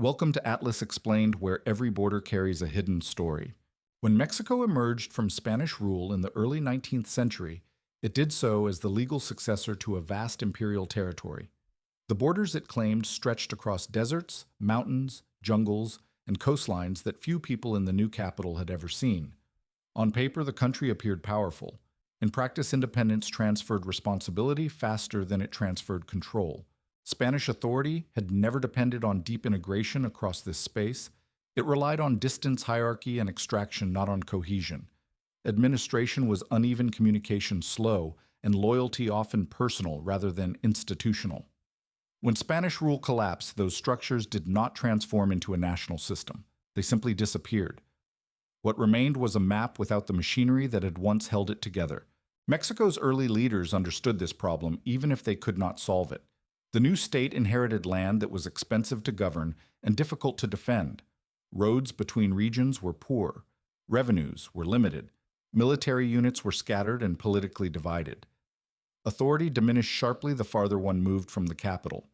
Welcome to Atlas Explained, where every border carries a hidden story. When Mexico emerged from Spanish rule in the early 19th century, it did so as the legal successor to a vast imperial territory. The borders it claimed stretched across deserts, mountains, jungles, and coastlines that few people in the new capital had ever seen. On paper, the country appeared powerful. In practice, independence transferred responsibility faster than it transferred control. Spanish authority had never depended on deep integration across this space. It relied on distance, hierarchy, and extraction, not on cohesion. Administration was uneven, communication slow, and loyalty often personal rather than institutional. When Spanish rule collapsed, those structures did not transform into a national system. They simply disappeared. What remained was a map without the machinery that had once held it together. Mexico's early leaders understood this problem, even if they could not solve it. The new state inherited land that was expensive to govern and difficult to defend. Roads between regions were poor. Revenues were limited. Military units were scattered and politically divided. Authority diminished sharply the farther one moved from the capital.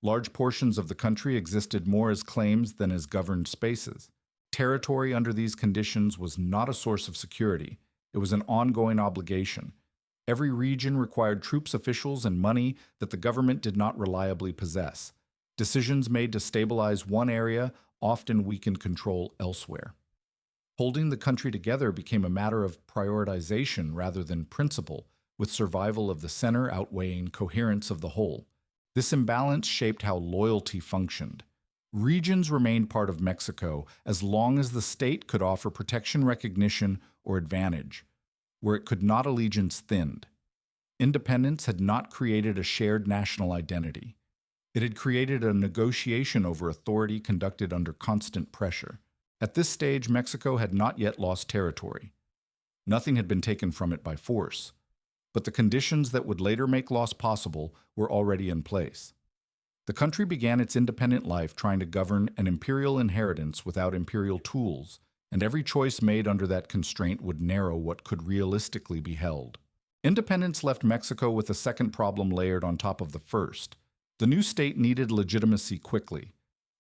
Large portions of the country existed more as claims than as governed spaces. Territory under these conditions was not a source of security. It was an ongoing obligation. Every region required troops, officials, and money that the government did not reliably possess. Decisions made to stabilize one area often weakened control elsewhere. Holding the country together became a matter of prioritization rather than principle, with survival of the center outweighing coherence of the whole. This imbalance shaped how loyalty functioned. Regions remained part of Mexico as long as the state could offer protection, recognition, or advantage. Where it could not, allegiance thinned. Independence had not created a shared national identity. It had created a negotiation over authority conducted under constant pressure. At this stage, Mexico had not yet lost territory. Nothing had been taken from it by force, but the conditions that would later make loss possible were already in place. The country began its independent life trying to govern an imperial inheritance without imperial tools, and every choice made under that constraint would narrow what could realistically be held. Independence left Mexico with a second problem layered on top of the first. The new state needed legitimacy quickly.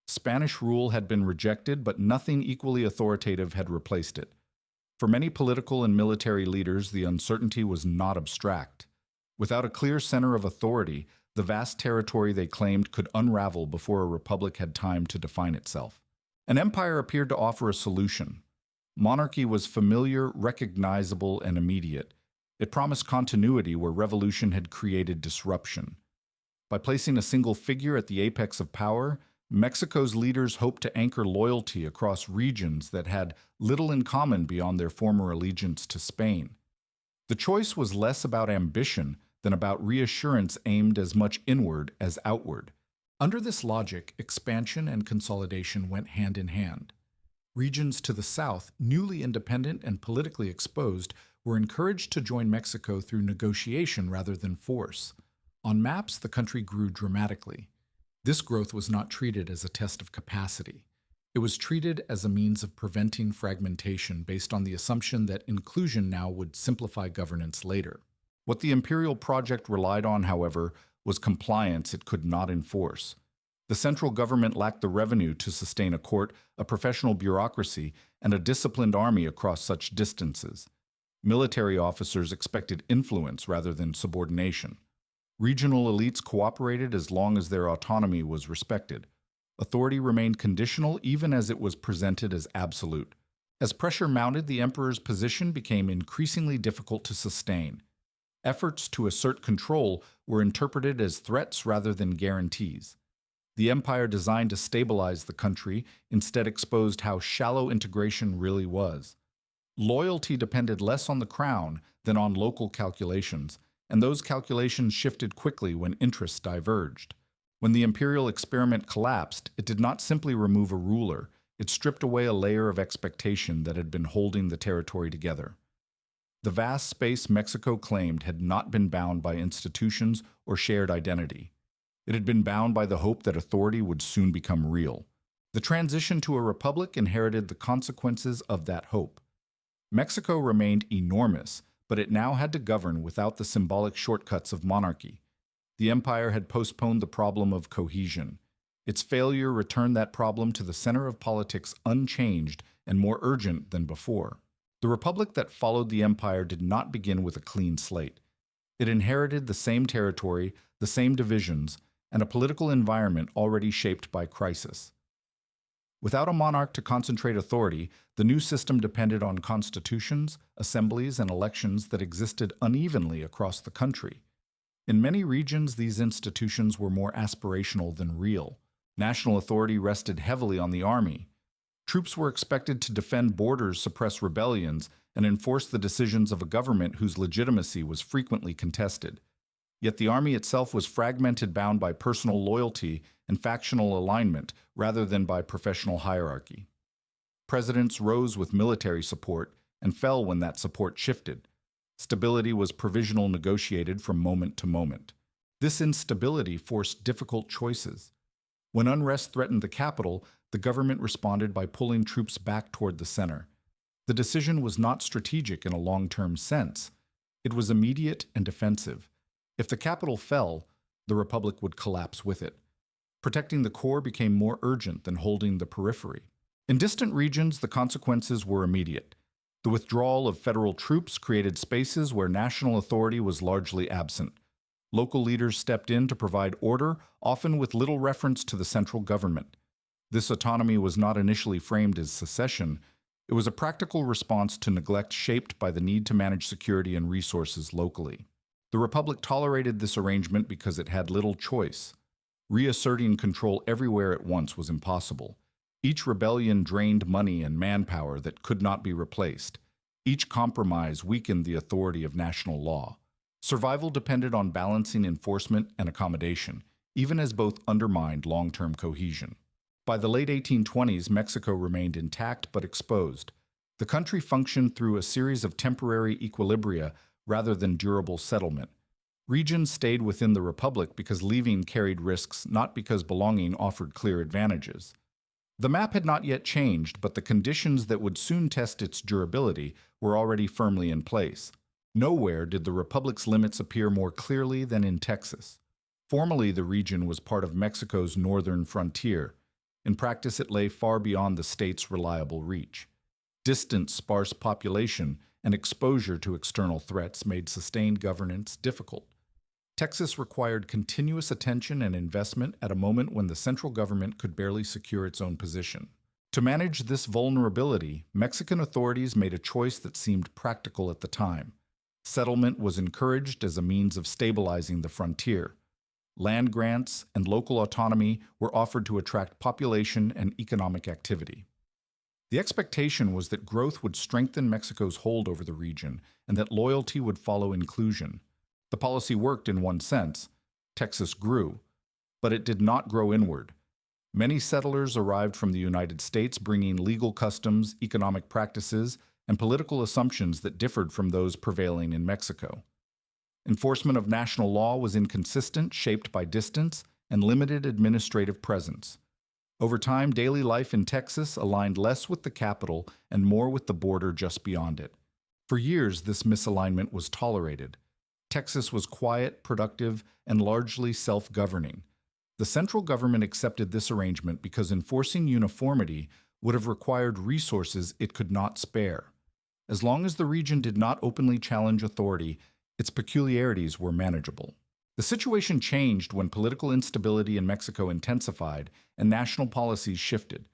Spanish rule had been rejected, but nothing equally authoritative had replaced it. For many political and military leaders, the uncertainty was not abstract. Without a clear center of authority, the vast territory they claimed could unravel before a republic had time to define itself. An empire appeared to offer a solution. Monarchy was familiar, recognizable, and immediate. It promised continuity where revolution had created disruption. By placing a single figure at the apex of power, Mexico's leaders hoped to anchor loyalty across regions that had little in common beyond their former allegiance to Spain. The choice was less about ambition than about reassurance aimed as much inward as outward. Under this logic, expansion and consolidation went hand in hand. Regions to the south, newly independent and politically exposed, were encouraged to join Mexico through negotiation rather than force. On maps, the country grew dramatically. This growth was not treated as a test of capacity. It was treated as a means of preventing fragmentation based on the assumption that inclusion now would simplify governance later. What the imperial project relied on, however, was compliance it could not enforce. The central government lacked the revenue to sustain a court, a professional bureaucracy, and a disciplined army across such distances. Military officers expected influence rather than subordination. Regional elites cooperated as long as their autonomy was respected. Authority remained conditional even as it was presented as absolute. As pressure mounted, the emperor's position became increasingly difficult to sustain. Efforts to assert control were interpreted as threats rather than guarantees. The empire designed to stabilize the country instead exposed how shallow integration really was. Loyalty depended less on the crown than on local calculations, and those calculations shifted quickly when interests diverged. When the imperial experiment collapsed, it did not simply remove a ruler, it stripped away a layer of expectation that had been holding the territory together. The vast space Mexico claimed had not been bound by institutions or shared identity. It had been bound by the hope that authority would soon become real. The transition to a republic inherited the consequences of that hope. Mexico remained enormous, but it now had to govern without the symbolic shortcuts of monarchy. The empire had postponed the problem of cohesion. Its failure returned that problem to the center of politics unchanged and more urgent than before. The republic that followed the empire did not begin with a clean slate. It inherited the same territory, the same divisions, and a political environment already shaped by crisis. Without a monarch to concentrate authority, the new system depended on constitutions, assemblies, and elections that existed unevenly across the country. In many regions, these institutions were more aspirational than real. National authority rested heavily on the army. Troops were expected to defend borders, suppress rebellions, and enforce the decisions of a government whose legitimacy was frequently contested. Yet the army itself was fragmented, bound by personal loyalty and factional alignment rather than by professional hierarchy. Presidents rose with military support and fell when that support shifted. Stability was provisional, negotiated from moment to moment. This instability forced difficult choices. When unrest threatened the capital, the government responded by pulling troops back toward the center. The decision was not strategic in a long-term sense. It was immediate and defensive. If the capital fell, the republic would collapse with it. Protecting the core became more urgent than holding the periphery. In distant regions, the consequences were immediate. The withdrawal of federal troops created spaces where national authority was largely absent. Local leaders stepped in to provide order, often with little reference to the central government. This autonomy was not initially framed as secession. It was a practical response to neglect shaped by the need to manage security and resources locally. The Republic tolerated this arrangement because it had little choice. Reasserting control everywhere at once was impossible. Each rebellion drained money and manpower that could not be replaced. Each compromise weakened the authority of national law. Survival depended on balancing enforcement and accommodation, even as both undermined long-term cohesion. By the late 1820s, Mexico remained intact but exposed. The country functioned through a series of temporary equilibria rather than durable settlement. Regions stayed within the republic because leaving carried risks, not because belonging offered clear advantages. The map had not yet changed, but the conditions that would soon test its durability were already firmly in place. Nowhere did the republic's limits appear more clearly than in Texas. Formally, the region was part of Mexico's northern frontier. In practice, it lay far beyond the state's reliable reach. Distant, sparse population and exposure to external threats made sustained governance difficult. Texas required continuous attention and investment at a moment when the central government could barely secure its own position. To manage this vulnerability, Mexican authorities made a choice that seemed practical at the time. Settlement was encouraged as a means of stabilizing the frontier. Land grants and local autonomy were offered to attract population and economic activity. The expectation was that growth would strengthen Mexico's hold over the region and that loyalty would follow inclusion. The policy worked in one sense. Texas grew, but it did not grow inward. Many settlers arrived from the United States bringing legal customs, economic practices, and political assumptions that differed from those prevailing in Mexico. Enforcement of national law was inconsistent, shaped by distance and limited administrative presence. Over time, daily life in Texas aligned less with the capital and more with the border just beyond it. For years, this misalignment was tolerated. Texas was quiet, productive, and largely self-governing. The central government accepted this arrangement because enforcing uniformity would have required resources it could not spare. As long as the region did not openly challenge authority, its peculiarities were manageable. The situation changed when political instability in Mexico intensified and national policies shifted.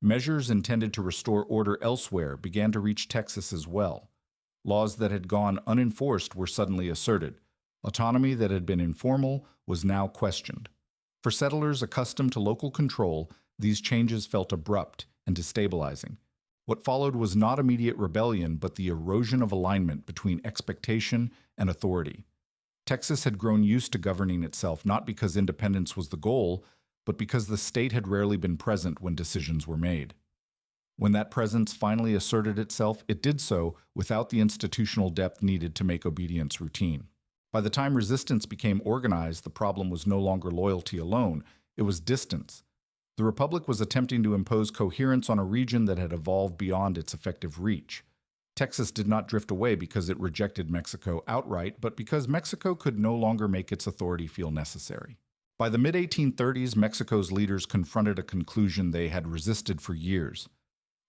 Measures intended to restore order elsewhere began to reach Texas as well. Laws that had gone unenforced were suddenly asserted. Autonomy that had been informal was now questioned. For settlers accustomed to local control, these changes felt abrupt and destabilizing. What followed was not immediate rebellion, but the erosion of alignment between expectation and authority. Texas had grown used to governing itself not because independence was the goal, but because the state had rarely been present when decisions were made. When that presence finally asserted itself, it did so without the institutional depth needed to make obedience routine. By the time resistance became organized, the problem was no longer loyalty alone, it was distance. The Republic was attempting to impose coherence on a region that had evolved beyond its effective reach. Texas did not drift away because it rejected Mexico outright, but because Mexico could no longer make its authority feel necessary. By the mid-1830s, Mexico's leaders confronted a conclusion they had resisted for years.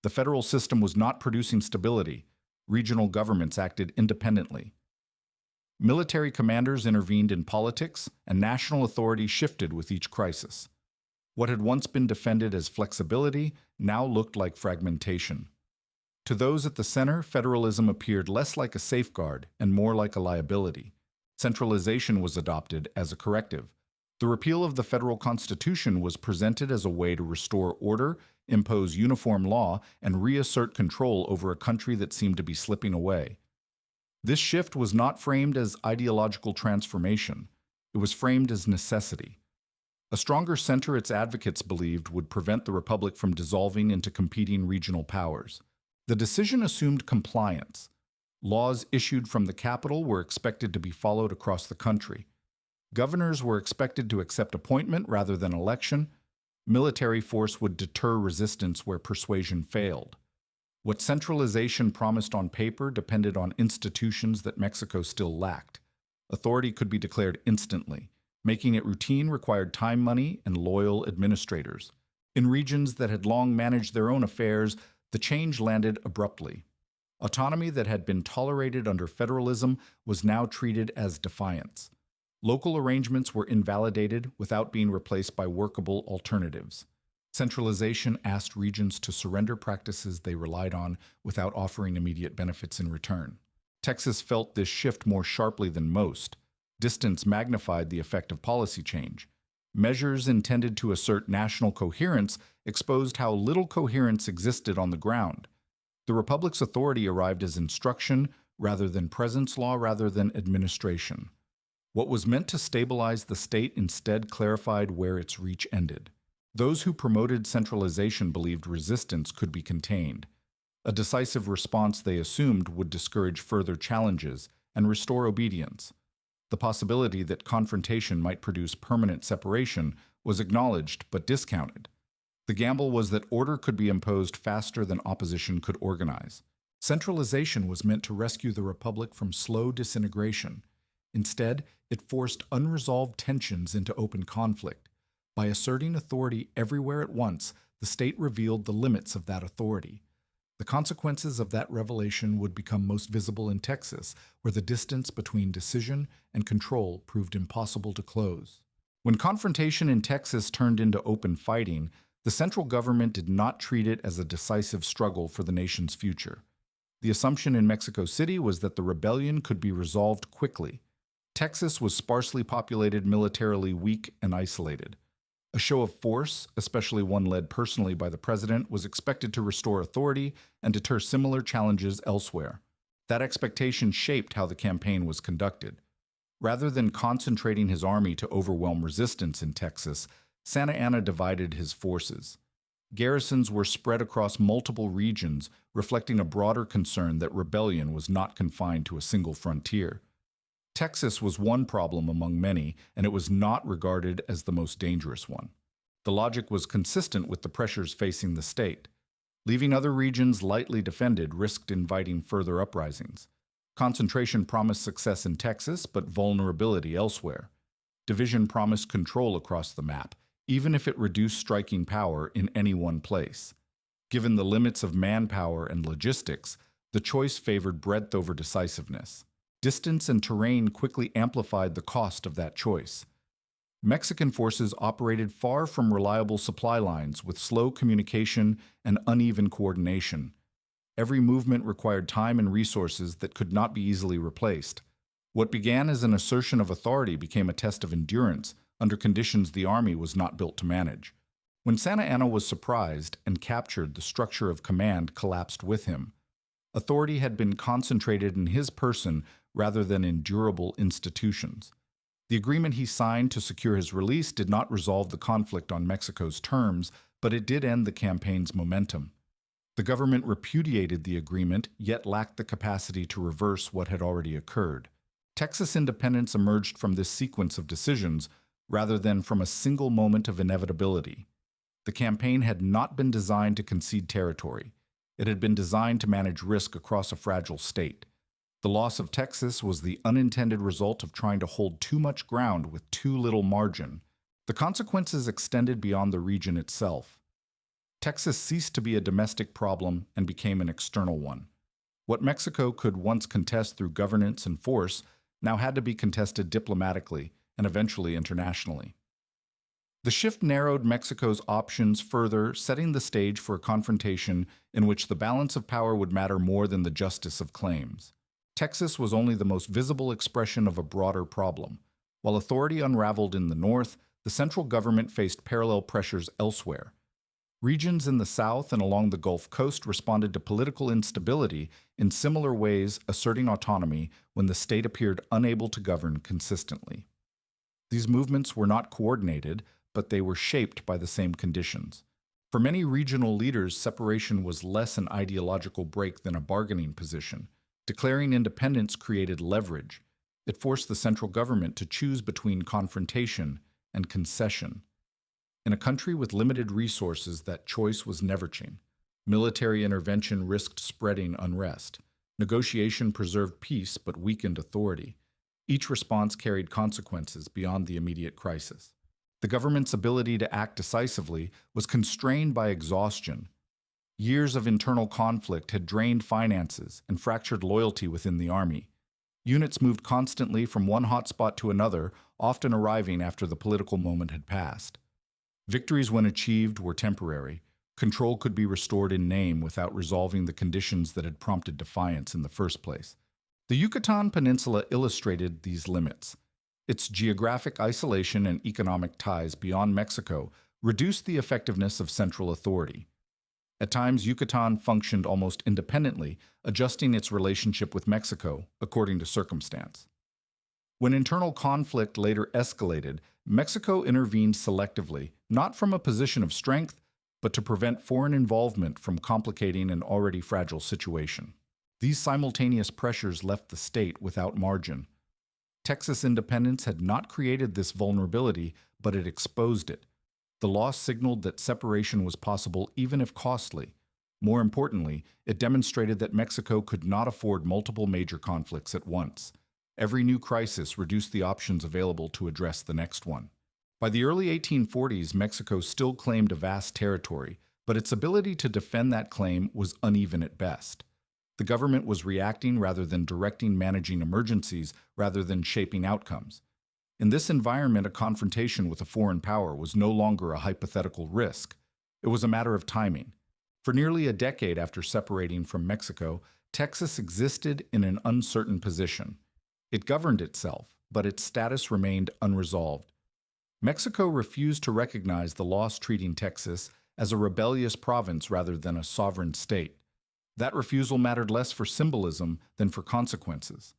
The federal system was not producing stability. Regional governments acted independently. Military commanders intervened in politics, and national authority shifted with each crisis. What had once been defended as flexibility now looked like fragmentation. To those at the center, federalism appeared less like a safeguard and more like a liability. Centralization was adopted as a corrective. The repeal of the federal constitution was presented as a way to restore order, impose uniform law, and reassert control over a country that seemed to be slipping away. This shift was not framed as ideological transformation. It was framed as necessity. A stronger center, its advocates believed, would prevent the republic from dissolving into competing regional powers. The decision assumed compliance. Laws issued from the capital were expected to be followed across the country. Governors were expected to accept appointment rather than election. Military force would deter resistance where persuasion failed. What centralization promised on paper depended on institutions that Mexico still lacked. Authority could be declared instantly. Making it routine required time, money, and loyal administrators. In regions that had long managed their own affairs, the change landed abruptly. Autonomy that had been tolerated under federalism was now treated as defiance. Local arrangements were invalidated without being replaced by workable alternatives. Centralization asked regions to surrender practices they relied on without offering immediate benefits in return. Texas felt this shift more sharply than most. Distance magnified the effect of policy change. Measures intended to assert national coherence exposed how little coherence existed on the ground. The Republic's authority arrived as instruction rather than presence, law rather than administration. What was meant to stabilize the state instead clarified where its reach ended. Those who promoted centralization believed resistance could be contained. A decisive response, they assumed, would discourage further challenges and restore obedience. The possibility that confrontation might produce permanent separation was acknowledged but discounted. The gamble was that order could be imposed faster than opposition could organize. Centralization was meant to rescue the republic from slow disintegration. Instead, it forced unresolved tensions into open conflict. By asserting authority everywhere at once, the state revealed the limits of that authority. The consequences of that revelation would become most visible in Texas, where the distance between decision and control proved impossible to close. When confrontation in Texas turned into open fighting, the central government did not treat it as a decisive struggle for the nation's future. The assumption in Mexico City was that the rebellion could be resolved quickly. Texas was sparsely populated, militarily weak, and isolated. A show of force, especially one led personally by the president, was expected to restore authority and deter similar challenges elsewhere. That expectation shaped how the campaign was conducted. Rather than concentrating his army to overwhelm resistance in Texas, Santa Anna divided his forces. Garrisons were spread across multiple regions, reflecting a broader concern that rebellion was not confined to a single frontier. Texas was one problem among many, and it was not regarded as the most dangerous one. The logic was consistent with the pressures facing the state. Leaving other regions lightly defended risked inviting further uprisings. Concentration promised success in Texas, but vulnerability elsewhere. Division promised control across the map, even if it reduced striking power in any one place. Given the limits of manpower and logistics, the choice favored breadth over decisiveness. Distance and terrain quickly amplified the cost of that choice. Mexican forces operated far from reliable supply lines with slow communication and uneven coordination. Every movement required time and resources that could not be easily replaced. What began as an assertion of authority became a test of endurance under conditions the army was not built to manage. When Santa Anna was surprised and captured, the structure of command collapsed with him. Authority had been concentrated in his person rather than in durable institutions. The agreement he signed to secure his release did not resolve the conflict on Mexico's terms, but it did end the campaign's momentum. The government repudiated the agreement, yet lacked the capacity to reverse what had already occurred. Texas independence emerged from this sequence of decisions rather than from a single moment of inevitability. The campaign had not been designed to concede territory. It had been designed to manage risk across a fragile state. The loss of Texas was the unintended result of trying to hold too much ground with too little margin. The consequences extended beyond the region itself. Texas ceased to be a domestic problem and became an external one. What Mexico could once contest through governance and force now had to be contested diplomatically and eventually internationally. The shift narrowed Mexico's options further, setting the stage for a confrontation in which the balance of power would matter more than the justice of claims. Texas was only the most visible expression of a broader problem. While authority unraveled in the north, the central government faced parallel pressures elsewhere. Regions in the South and along the Gulf Coast responded to political instability in similar ways, asserting autonomy when the state appeared unable to govern consistently. These movements were not coordinated, but they were shaped by the same conditions. For many regional leaders, separation was less an ideological break than a bargaining position. Declaring independence created leverage. It forced the central government to choose between confrontation and concession. In a country with limited resources, that choice was never-changing. Military intervention risked spreading unrest. Negotiation preserved peace but weakened authority. Each response carried consequences beyond the immediate crisis. The government's ability to act decisively was constrained by exhaustion. Years of internal conflict had drained finances and fractured loyalty within the army. Units moved constantly from one hotspot to another, often arriving after the political moment had passed. Victories, when achieved, were temporary. Control could be restored in name without resolving the conditions that had prompted defiance in the first place. The Yucatan Peninsula illustrated these limits. Its geographic isolation and economic ties beyond Mexico reduced the effectiveness of central authority. At times, Yucatan functioned almost independently, adjusting its relationship with Mexico according to circumstance. When internal conflict later escalated, Mexico intervened selectively, not from a position of strength, but to prevent foreign involvement from complicating an already fragile situation. These simultaneous pressures left the state without margin. Texas independence had not created this vulnerability, but it exposed it. The loss signaled that separation was possible even if costly. More importantly, it demonstrated that Mexico could not afford multiple major conflicts at once. Every new crisis reduced the options available to address the next one. By the early 1840s, Mexico still claimed a vast territory, but its ability to defend that claim was uneven at best. The government was reacting rather than directing, managing emergencies rather than shaping outcomes. In this environment, a confrontation with a foreign power was no longer a hypothetical risk. It was a matter of timing. For nearly a decade after separating from Mexico, Texas existed in an uncertain position. It governed itself, but its status remained unresolved. Mexico refused to recognize the laws treating Texas as a rebellious province rather than a sovereign state. That refusal mattered less for symbolism than for consequences.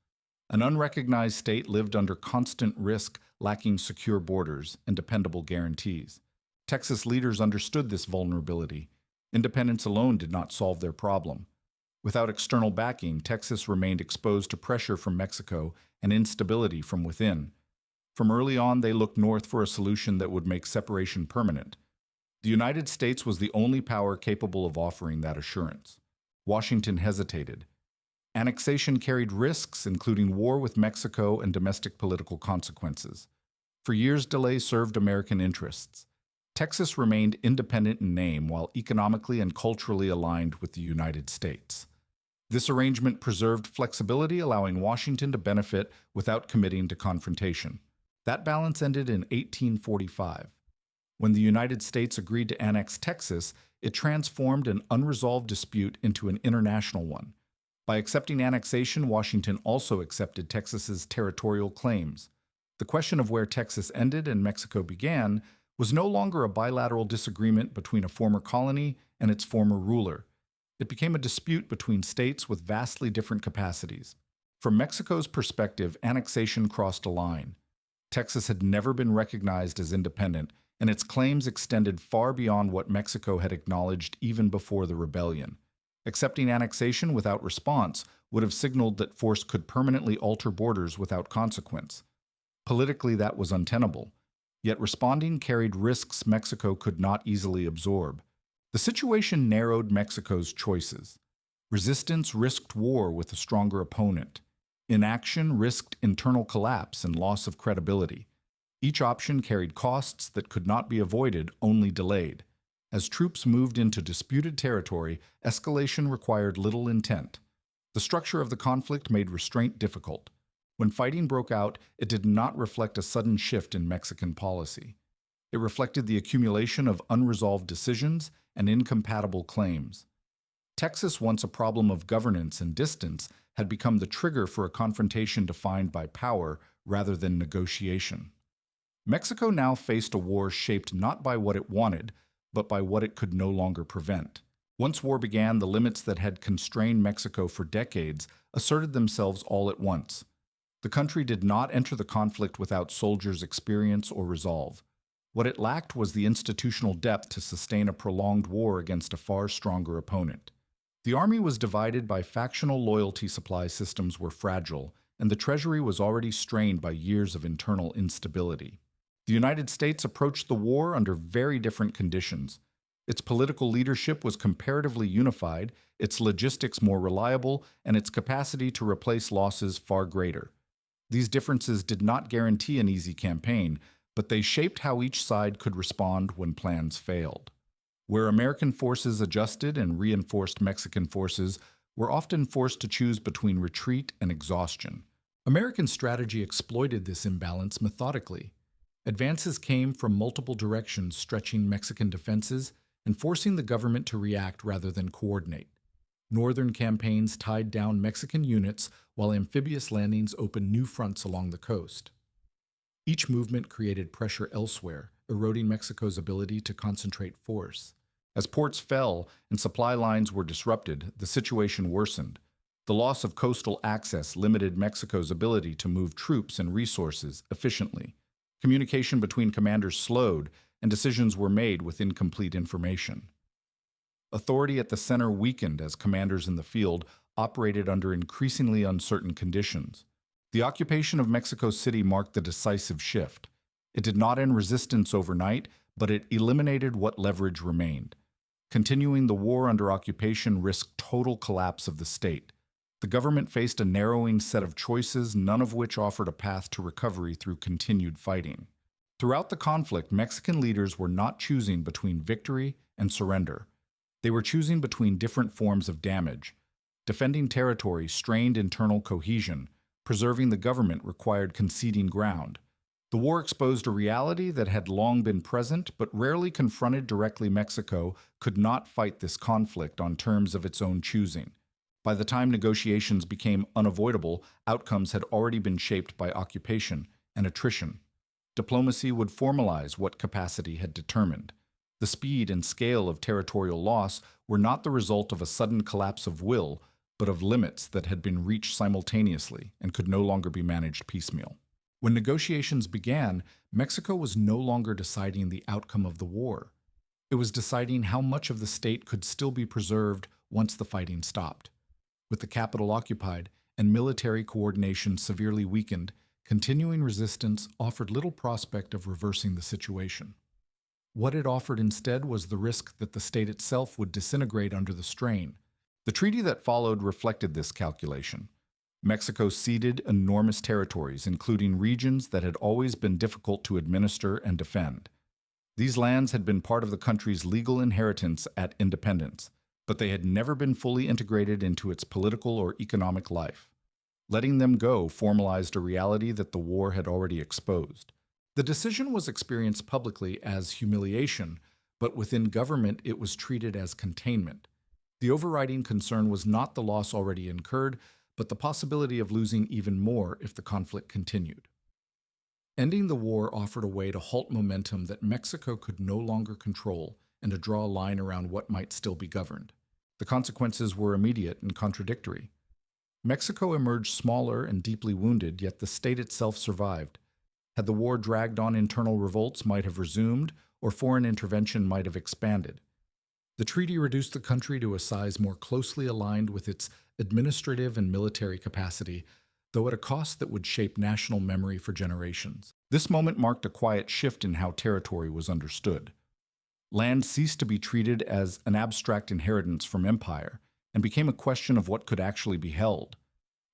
An unrecognized state lived under constant risk, lacking secure borders and dependable guarantees. Texas leaders understood this vulnerability. Independence alone did not solve their problem. Without external backing, Texas remained exposed to pressure from Mexico and instability from within. From early on, they looked north for a solution that would make separation permanent. The United States was the only power capable of offering that assurance. Washington hesitated. Annexation carried risks, including war with Mexico and domestic political consequences. For years, delay served American interests. Texas remained independent in name while economically and culturally aligned with the United States. This arrangement preserved flexibility, allowing Washington to benefit without committing to confrontation. That balance ended in 1845. When the United States agreed to annex Texas, it transformed an unresolved dispute into an international one. By accepting annexation, Washington also accepted Texas's territorial claims. The question of where Texas ended and Mexico began was no longer a bilateral disagreement between a former colony and its former ruler. It became a dispute between states with vastly different capacities. From Mexico's perspective, annexation crossed a line. Texas had never been recognized as independent, and its claims extended far beyond what Mexico had acknowledged even before the rebellion. Accepting annexation without response would have signaled that force could permanently alter borders without consequence. Politically, that was untenable. Yet responding carried risks Mexico could not easily absorb. The situation narrowed Mexico's choices. Resistance risked war with a stronger opponent. Inaction risked internal collapse and loss of credibility. Each option carried costs that could not be avoided, only delayed. As troops moved into disputed territory, escalation required little intent. The structure of the conflict made restraint difficult. When fighting broke out, it did not reflect a sudden shift in Mexican policy. It reflected the accumulation of unresolved decisions and incompatible claims. Texas, once a problem of governance and distance, had become the trigger for a confrontation defined by power rather than negotiation. Mexico now faced a war shaped not by what it wanted, but by what it could no longer prevent. Once war began, the limits that had constrained Mexico for decades asserted themselves all at once. The country did not enter the conflict without soldiers' experience or resolve. What it lacked was the institutional depth to sustain a prolonged war against a far stronger opponent. The army was divided by factional loyalty, supply systems were fragile, and the treasury was already strained by years of internal instability. The United States approached the war under very different conditions. Its political leadership was comparatively unified, its logistics more reliable, and its capacity to replace losses far greater. These differences did not guarantee an easy campaign, but they shaped how each side could respond when plans failed. Where American forces adjusted and reinforced Mexican forces were often forced to choose between retreat and exhaustion. American strategy exploited this imbalance methodically. Advances came from multiple directions, stretching Mexican defenses and forcing the government to react rather than coordinate. Northern campaigns tied down Mexican units, while amphibious landings opened new fronts along the coast. Each movement created pressure elsewhere, eroding Mexico's ability to concentrate force. As ports fell and supply lines were disrupted, the situation worsened. The loss of coastal access limited Mexico's ability to move troops and resources efficiently. Communication between commanders slowed, and decisions were made with incomplete information. Authority at the center weakened as commanders in the field operated under increasingly uncertain conditions. The occupation of Mexico City marked the decisive shift. It did not end resistance overnight, but it eliminated what leverage remained. Continuing the war under occupation risked total collapse of the state. The government faced a narrowing set of choices, none of which offered a path to recovery through continued fighting. Throughout the conflict, Mexican leaders were not choosing between victory and surrender. They were choosing between different forms of damage. Defending territory strained internal cohesion. Preserving the government required conceding ground. The war exposed a reality that had long been present but rarely confronted directly. Mexico could not fight this conflict on terms of its own choosing. By the time negotiations became unavoidable, outcomes had already been shaped by occupation and attrition. Diplomacy would formalize what capacity had determined. The speed and scale of territorial loss were not the result of a sudden collapse of will, but of limits that had been reached simultaneously and could no longer be managed piecemeal. When negotiations began, Mexico was no longer deciding the outcome of the war. It was deciding how much of the state could still be preserved once the fighting stopped. With the capital occupied and military coordination severely weakened, continuing resistance offered little prospect of reversing the situation. What it offered instead was the risk that the state itself would disintegrate under the strain. The treaty that followed reflected this calculation. Mexico ceded enormous territories, including regions that had always been difficult to administer and defend. These lands had been part of the country's legal inheritance at independence, but they had never been fully integrated into its political or economic life. Letting them go formalized a reality that the war had already exposed. The decision was experienced publicly as humiliation, but within government it was treated as containment. The overriding concern was not the loss already incurred, but the possibility of losing even more if the conflict continued. Ending the war offered a way to halt momentum that Mexico could no longer control and to draw a line around what might still be governed. The consequences were immediate and contradictory. Mexico emerged smaller and deeply wounded, yet the state itself survived. Had the war dragged on, internal revolts might have resumed, or foreign intervention might have expanded. The treaty reduced the country to a size more closely aligned with its administrative and military capacity, though at a cost that would shape national memory for generations. This moment marked a quiet shift in how territory was understood. Land ceased to be treated as an abstract inheritance from empire and became a question of what could actually be held.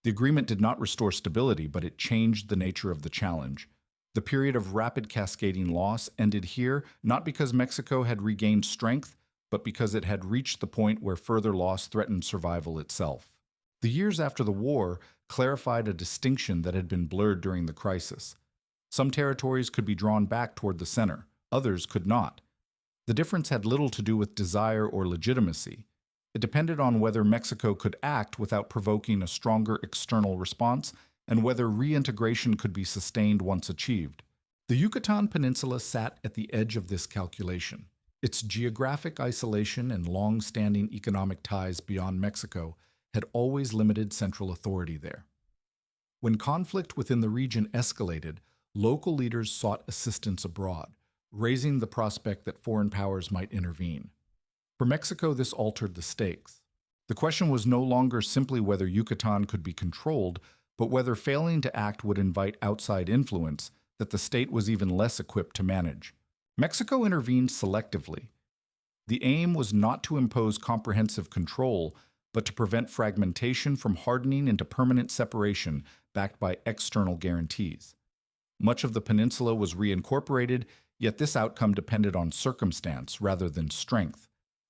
The agreement did not restore stability, but it changed the nature of the challenge. The period of rapid cascading loss ended here not because Mexico had regained strength, but because it had reached the point where further loss threatened survival itself. The years after the war clarified a distinction that had been blurred during the crisis. Some territories could be drawn back toward the center, others could not. The difference had little to do with desire or legitimacy. It depended on whether Mexico could act without provoking a stronger external response and whether reintegration could be sustained once achieved. The Yucatan Peninsula sat at the edge of this calculation. Its geographic isolation and long-standing economic ties beyond Mexico had always limited central authority there. When conflict within the region escalated, local leaders sought assistance abroad, raising the prospect that foreign powers might intervene. For Mexico, this altered the stakes. The question was no longer simply whether Yucatan could be controlled, but whether failing to act would invite outside influence that the state was even less equipped to manage. Mexico intervened selectively. The aim was not to impose comprehensive control, but to prevent fragmentation from hardening into permanent separation backed by external guarantees. Much of the peninsula was reincorporated, yet this outcome depended on circumstance rather than strength.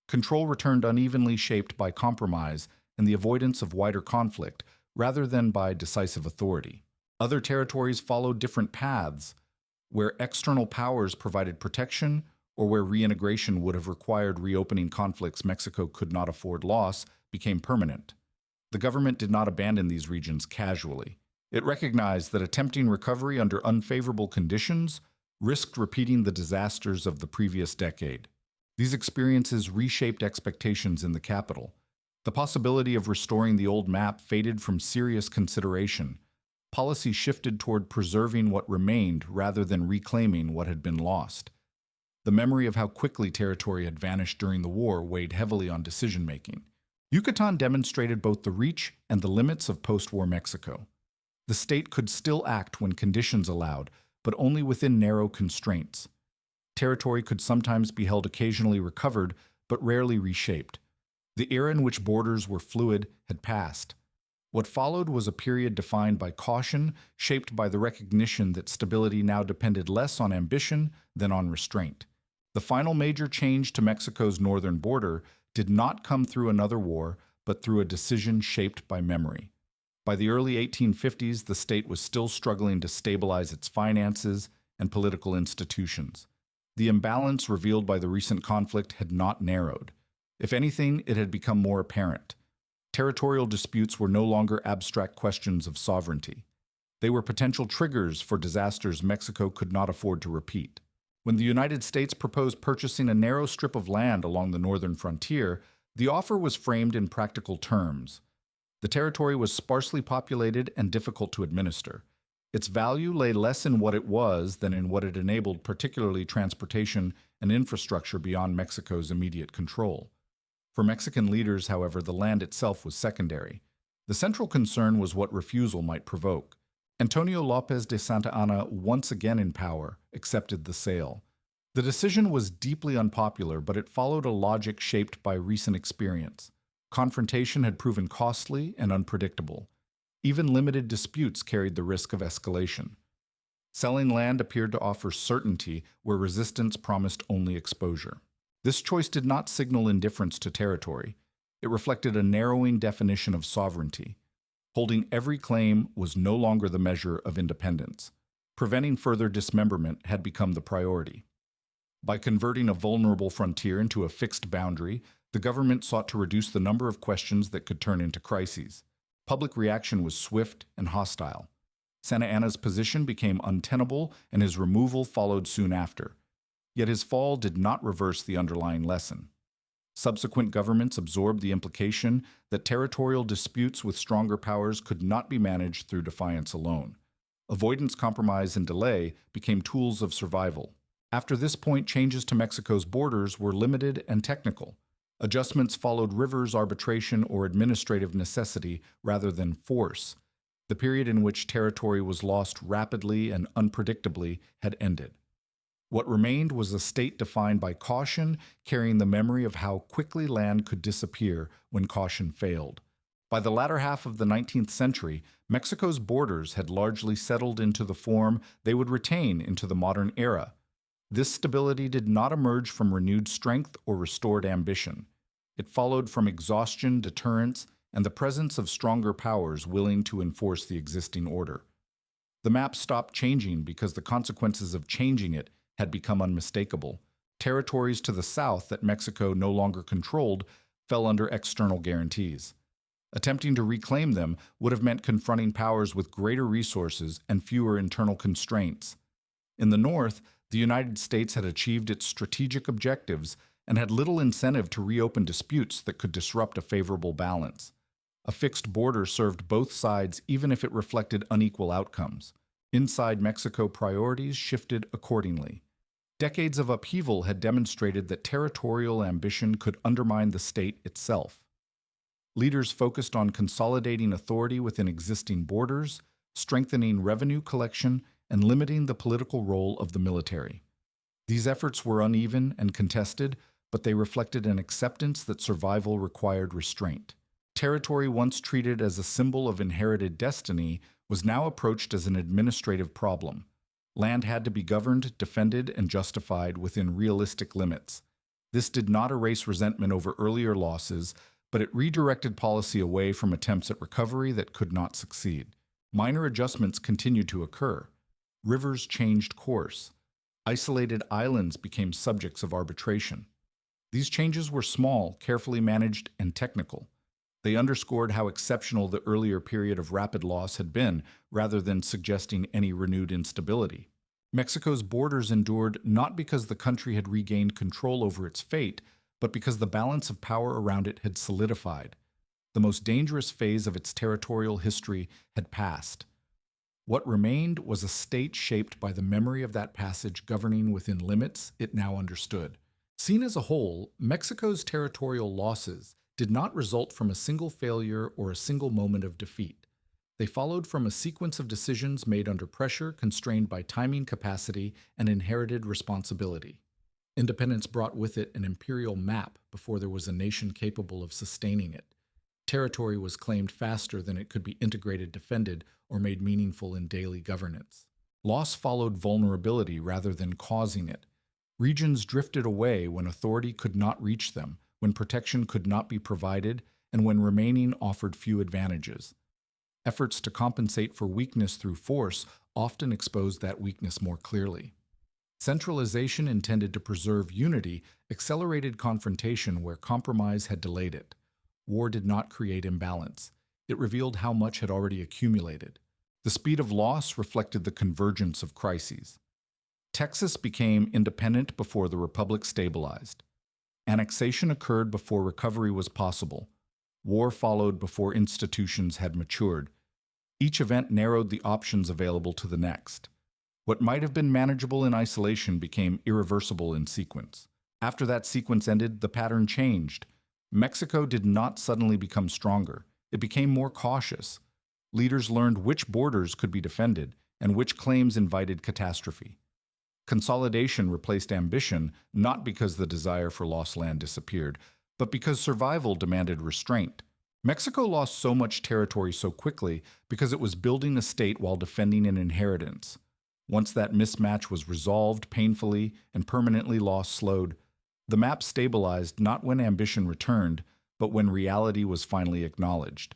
Control returned unevenly shaped by compromise and the avoidance of wider conflict, rather than by decisive authority. Other territories followed different paths, where external powers provided protection or where reintegration would have required reopening conflicts Mexico could not afford loss became permanent. The government did not abandon these regions casually. It recognized that attempting recovery under unfavorable conditions risked repeating the disasters of the previous decade. These experiences reshaped expectations in the capital. The possibility of restoring the old map faded from serious consideration. Policy shifted toward preserving what remained rather than reclaiming what had been lost. The memory of how quickly territory had vanished during the war weighed heavily on decision-making. Yucatan demonstrated both the reach and the limits of post-war Mexico. The state could still act when conditions allowed, but only within narrow constraints. Territory could sometimes be held occasionally recovered, but rarely reshaped. The era in which borders were fluid had passed. What followed was a period defined by caution, shaped by the recognition that stability now depended less on ambition than on restraint. The final major change to Mexico's northern border did not come through another war, but through a decision shaped by memory. By the early 1850s, the state was still struggling to stabilize its finances and political institutions. The imbalance revealed by the recent conflict had not narrowed. If anything, it had become more apparent. Territorial disputes were no longer abstract questions of sovereignty. They were potential triggers for disasters Mexico could not afford to repeat. When the United States proposed purchasing a narrow strip of land along the northern frontier, the offer was framed in practical terms. The territory was sparsely populated and difficult to administer. Its value lay less in what it was than in what it enabled, particularly transportation and infrastructure beyond Mexico's immediate control. For Mexican leaders, however, the land itself was secondary. The central concern was what refusal might provoke. Antonio López de Santa Anna, once again in power, accepted the sale. The decision was deeply unpopular, but it followed a logic shaped by recent experience. Confrontation had proven costly and unpredictable. Even limited disputes carried the risk of escalation. Selling land appeared to offer certainty where resistance promised only exposure. This choice did not signal indifference to territory. It reflected a narrowing definition of sovereignty. Holding every claim was no longer the measure of independence. Preventing further dismemberment had become the priority. By converting a vulnerable frontier into a fixed boundary, the government sought to reduce the number of questions that could turn into crises. Public reaction was swift and hostile. Santa Anna's position became untenable, and his removal followed soon after. Yet his fall did not reverse the underlying lesson. Subsequent governments absorbed the implication that territorial disputes with stronger powers could not be managed through defiance alone. Avoidance, compromise, and delay became tools of survival. After this point, changes to Mexico's borders were limited and technical. Adjustments followed rivers, arbitration, or administrative necessity rather than force. The period in which territory was lost rapidly and unpredictably had ended. What remained was a state defined by caution, carrying the memory of how quickly land could disappear when caution failed. By the latter half of the 19th century, Mexico's borders had largely settled into the form they would retain into the modern era. This stability did not emerge from renewed strength or restored ambition. It followed from exhaustion, deterrence, and the presence of stronger powers willing to enforce the existing order. The map stopped changing because the consequences of changing it had become unmistakable. Territories to the south that Mexico no longer controlled fell under external guarantees. Attempting to reclaim them would have meant confronting powers with greater resources and fewer internal constraints. In the north, the United States had achieved its strategic objectives and had little incentive to reopen disputes that could disrupt a favorable balance. A fixed border served both sides even if it reflected unequal outcomes. Inside Mexico, priorities shifted accordingly. Decades of upheaval had demonstrated that territorial ambition could undermine the state itself. Leaders focused on consolidating authority within existing borders, strengthening revenue collection, and limiting the political role of the military. These efforts were uneven and contested, but they reflected an acceptance that survival required restraint. Territory once treated as a symbol of inherited destiny was now approached as an administrative problem. Land had to be governed, defended, and justified within realistic limits. This did not erase resentment over earlier losses, but it redirected policy away from attempts at recovery that could not succeed. Minor adjustments continued to occur. Rivers changed course. Isolated islands became subjects of arbitration. These changes were small, carefully managed, and technical. They underscored how exceptional the earlier period of rapid loss had been, rather than suggesting any renewed instability. Mexico's borders endured not because the country had regained control over its fate, but because the balance of power around it had solidified. The most dangerous phase of its territorial history had passed. What remained was a state shaped by the memory of that passage governing within limits it now understood. Seen as a whole, Mexico's territorial losses did not result from a single failure or a single moment of defeat. They followed from a sequence of decisions made under pressure, constrained by timing capacity and inherited responsibility. Independence brought with it an imperial map before there was a nation capable of sustaining it. Territory was claimed faster than it could be integrated, defended, or made meaningful in daily governance. Loss followed vulnerability rather than causing it. Regions drifted away when authority could not reach them, when protection could not be provided, and when remaining offered few advantages. Efforts to compensate for weakness through force often exposed that weakness more clearly. Centralization intended to preserve unity accelerated confrontation where compromise had delayed it. War did not create imbalance. It revealed how much had already accumulated. The speed of loss reflected the convergence of crises. Texas became independent before the Republic stabilized. Annexation occurred before recovery was possible. War followed before institutions had matured. Each event narrowed the options available to the next. What might have been manageable in isolation became irreversible in sequence. After that sequence ended, the pattern changed. Mexico did not suddenly become stronger. It became more cautious. Leaders learned which borders could be defended and which claims invited catastrophe. Consolidation replaced ambition, not because the desire for lost land disappeared, but because survival demanded restraint. Mexico lost so much territory so quickly because it was building a state while defending an inheritance. Once that mismatch was resolved painfully and permanently loss slowed, the map stabilized not when ambition returned, but when reality was finally acknowledged.